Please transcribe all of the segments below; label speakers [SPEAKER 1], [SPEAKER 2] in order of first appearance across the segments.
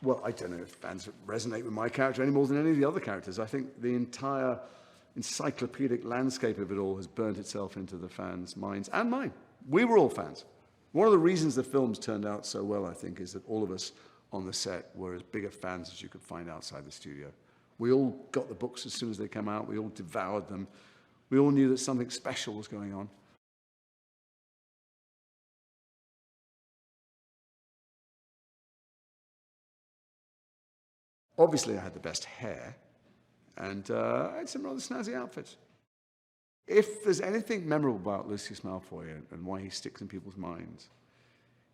[SPEAKER 1] Well, I don't know if fans resonate with my character any more than any of the other characters. I think the entire encyclopedic landscape of it all has burnt itself into the fans' minds and mine. We were all fans. One of the reasons the films turned out so well, I think, is that all of us on the set were as big a fans as you could find outside the studio. We all got the books as soon as they came out. We all devoured them. We all knew that something special was going on. Obviously, I had the best hair, and I had some rather snazzy outfits. If there's anything memorable about Lucius Malfoy and why he sticks in people's minds,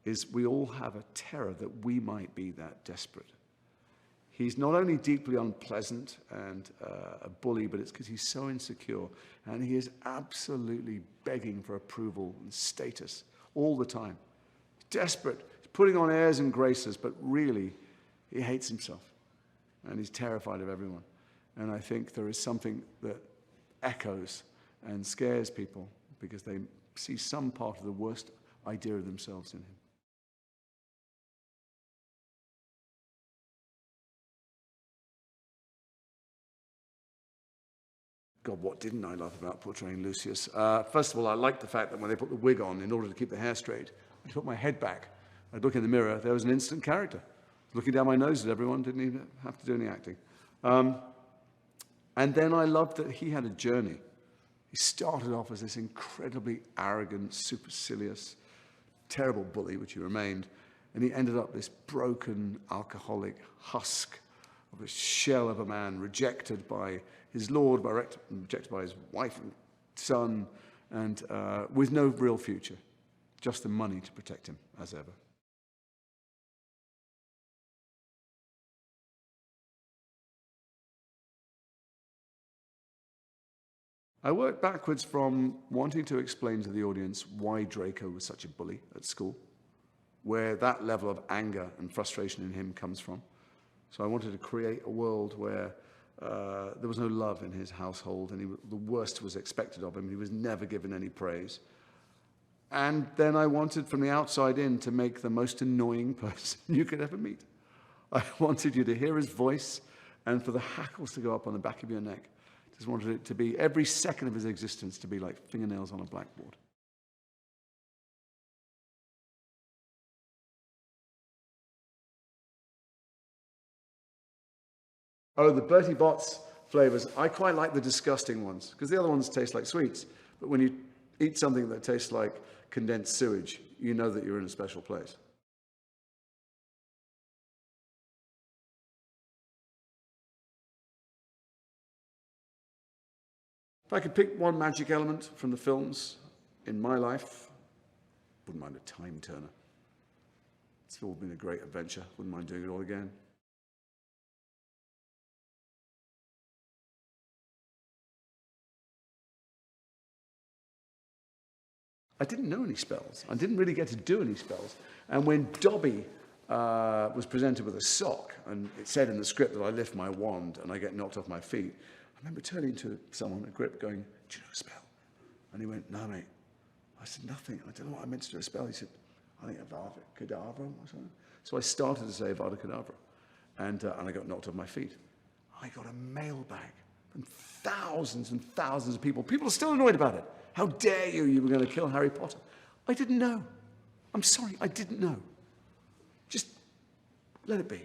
[SPEAKER 1] is we all have a terror that we might be that desperate. He's not only deeply unpleasant and a bully, but it's because he's so insecure, and he is absolutely begging for approval and status all the time. He's desperate. He's putting on airs and graces, but really, he hates himself, and he's terrified of everyone. And I think there is something that echoes and scares people because they see some part of the worst idea of themselves in him. God, what didn't I love about portraying Lucius? First of all, I liked the fact that when they put the wig on, in order to keep the hair straight, I put my head back. I'd look in the mirror, there was an instant character. Looking down my nose at everyone, didn't even have to do any acting. And then I loved that he had a journey. He started off as this incredibly arrogant, supercilious, terrible bully, which he remained, and he ended up this broken, alcoholic husk of a shell of a man, rejected by his lord, rejected by his wife and son, and with no real future, just the money to protect him, as ever. I worked backwards from wanting to explain to the audience why Draco was such a bully at school, where that level of anger and frustration in him comes from. So I wanted to create a world where there was no love in his household, and the worst was expected of him. He was never given any praise. And then I wanted, from the outside in, to make the most annoying person you could ever meet. I wanted you to hear his voice and for the hackles to go up on the back of your neck. Just wanted it to be, every second of his existence, to be like fingernails on a blackboard. Oh, the Bertie Bott's flavors. I quite like the disgusting ones, because the other ones taste like sweets. But when you eat something that tastes like condensed sewage, you know that you're in a special place. If I could pick one magic element from the films in my life, wouldn't mind a time turner. It's all been a great adventure. Wouldn't mind doing it all again. I didn't know any spells. I didn't really get to do any spells. And when Dobby was presented with a sock, and it said in the script that I lift my wand and I get knocked off my feet, I remember turning to someone at Grip going, "Do you know a spell?" And he went, "No, mate." I said, "Nothing. I don't know what I meant to do a spell." He said, "I think Avada Kedavra or something." So I started to say Avada Kedavra, and I got knocked off my feet. I got a mailbag from thousands and thousands of people. People are still annoyed about it. How dare you? You were going to kill Harry Potter. I didn't know. I'm sorry, I didn't know. Just let it be.